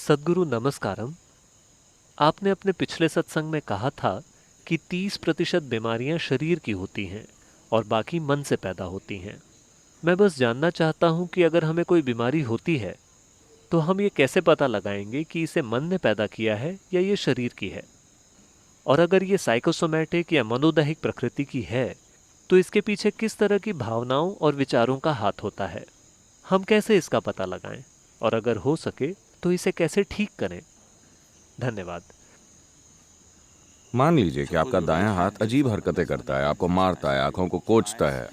सद्गुरु नमस्कारम। आपने अपने पिछले सत्संग में कहा था कि 30% बीमारियां शरीर की होती हैं और बाकी मन से पैदा होती हैं। मैं बस जानना चाहता हूं कि अगर हमें कोई बीमारी होती है तो हम ये कैसे पता लगाएंगे कि इसे मन ने पैदा किया है या ये शरीर की है। और अगर ये साइकोसोमैटिक या मनोदैहिक प्रकृति की है तो इसके पीछे किस तरह की भावनाओं और विचारों का हाथ होता है। हम कैसे इसका पता लगाएं और अगर हो सके तो इसे कैसे ठीक करें। धन्यवाद। मान लीजिए कि आपका दायां हाथ अजीब हरकतें करता है, आपको मारता है, आंखों को कोचता है।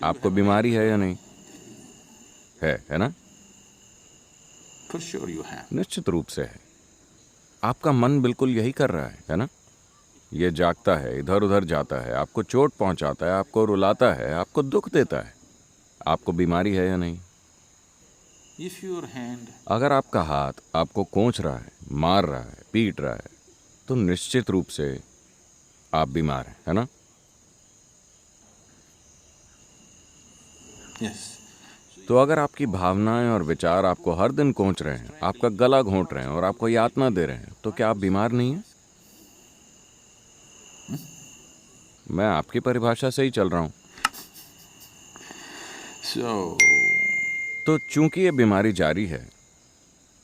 आपको बीमारी है या नहीं? है ना? निश्चित रूप से है। आपका मन बिल्कुल यही कर रहा है ना? ये जागता है, इधर उधर जाता है, आपको चोट पहुंचाता है, आपको रुलाता है, आपको दुख देता है। आपको बीमारी है या नहीं? अगर आपका हाथ आपको कोंच रहा है, मार रहा है, पीट रहा है, तो निश्चित रूप से आप बीमार हैं, है ना? तो अगर आपकी भावनाएं और विचार आपको हर दिन कोंच रहे हैं, आपका गला घोंट रहे हैं और आपको यातना दे रहे हैं, तो क्या आप बीमार नहीं हैं? मैं आपकी परिभाषा से ही चल रहा हूं। तो चूंकि ये बीमारी जारी है,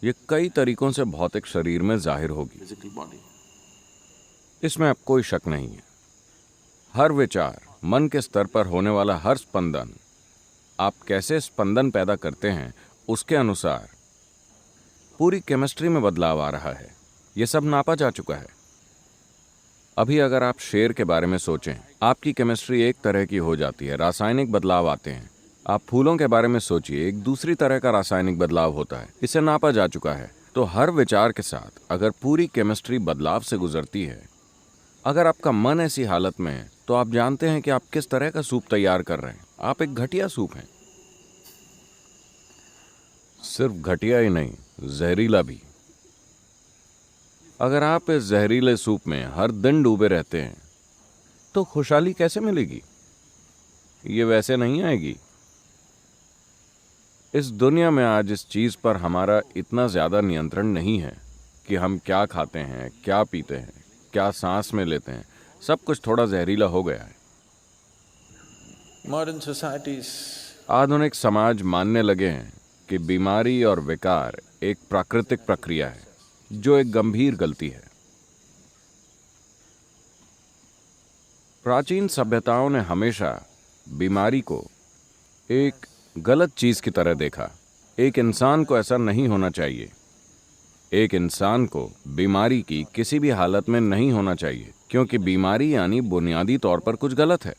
ये कई तरीकों से भौतिक शरीर में जाहिर होगी। इसमें अब कोई शक नहीं है। हर विचार, मन के स्तर पर होने वाला हर स्पंदन, आप कैसे स्पंदन पैदा करते हैं उसके अनुसार पूरी केमिस्ट्री में बदलाव आ रहा है। यह सब नापा जा चुका है। अभी अगर आप शेर के बारे में सोचें, आपकी केमिस्ट्री एक तरह की हो जाती है, रासायनिक बदलाव आते हैं। आप फूलों के बारे में सोचिए, एक दूसरी तरह का रासायनिक बदलाव होता है। इसे नापा जा चुका है। तो हर विचार के साथ अगर पूरी केमिस्ट्री बदलाव से गुजरती है, अगर आपका मन ऐसी हालत में है, तो आप जानते हैं कि आप किस तरह का सूप तैयार कर रहे हैं। आप एक घटिया सूप हैं। सिर्फ घटिया ही नहीं, जहरीला भी। अगर आप इस जहरीले सूप में हर दिन डूबे रहते हैं, तो खुशहाली कैसे मिलेगी? ये वैसे नहीं आएगी। इस दुनिया में आज इस चीज पर हमारा इतना ज्यादा नियंत्रण नहीं है कि हम क्या खाते हैं, क्या पीते हैं, क्या सांस में लेते हैं। सब कुछ थोड़ा जहरीला हो गया है। आधुनिक समाज मानने लगे हैं कि बीमारी और विकार एक प्राकृतिक प्रक्रिया है, जो एक गंभीर गलती है। प्राचीन सभ्यताओं ने हमेशा बीमारी को एक गलत चीज की तरह देखा। एक इंसान को ऐसा नहीं होना चाहिए। एक इंसान को बीमारी की किसी भी हालत में नहीं होना चाहिए, क्योंकि बीमारी यानी बुनियादी तौर पर कुछ गलत है।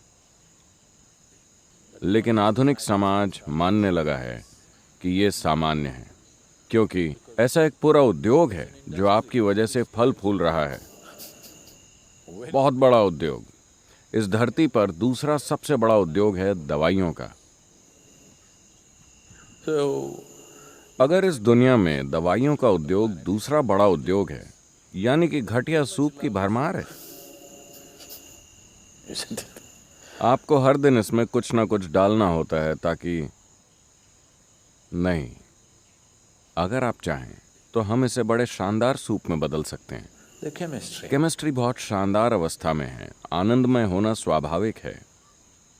लेकिन आधुनिक समाज मानने लगा है कि ये सामान्य है, क्योंकि ऐसा एक पूरा उद्योग है जो आपकी वजह से फल फूल रहा है। बहुत बड़ा उद्योग। इस धरती पर दूसरा सबसे बड़ा उद्योग है दवाइयों का। अगर इस दुनिया में दवाइयों का उद्योग दूसरा बड़ा उद्योग है, यानी कि घटिया सूप की भरमार है। आपको हर दिन इसमें कुछ ना कुछ डालना होता है ताकि नहीं, अगर आप चाहें तो हम इसे बड़े शानदार सूप में बदल सकते हैं। केमिस्ट्री बहुत शानदार अवस्था में है। आनंदमय होना स्वाभाविक है।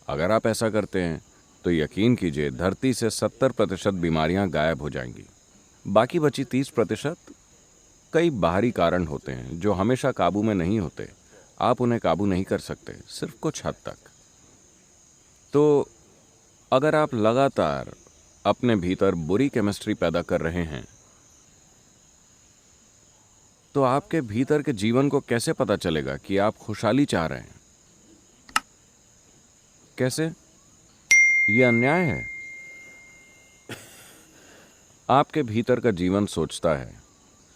अगर आप ऐसा करते हैं तो यकीन कीजिए, धरती से 70% बीमारियां गायब हो जाएंगी। बाकी बची 30% कई बाहरी कारण होते हैं जो हमेशा काबू में नहीं होते। आप उन्हें काबू नहीं कर सकते, सिर्फ कुछ हद तक। तो अगर आप लगातार अपने भीतर बुरी केमिस्ट्री पैदा कर रहे हैं, तो आपके भीतर के जीवन को कैसे पता चलेगा कि आप खुशहाली चाह रहे हैं? कैसे? यह अन्याय है। आपके भीतर का जीवन सोचता है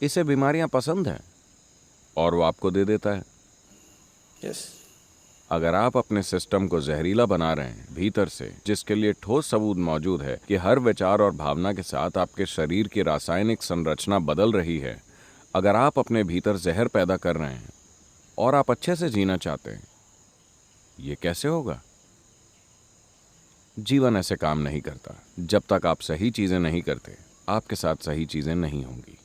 इसे बीमारियां पसंद हैं, और वो आपको दे देता है। अगर आप अपने सिस्टम को जहरीला बना रहे हैं भीतर से, जिसके लिए ठोस सबूत मौजूद है कि हर विचार और भावना के साथ आपके शरीर की रासायनिक संरचना बदल रही है, अगर आप अपने भीतर जहर पैदा कर रहे हैं और आप अच्छे से जीना चाहते हैं, ये कैसे होगा? जीवन ऐसे काम नहीं करता। जब तक आप सही चीजें नहीं करते, आपके साथ सही चीजें नहीं होंगी।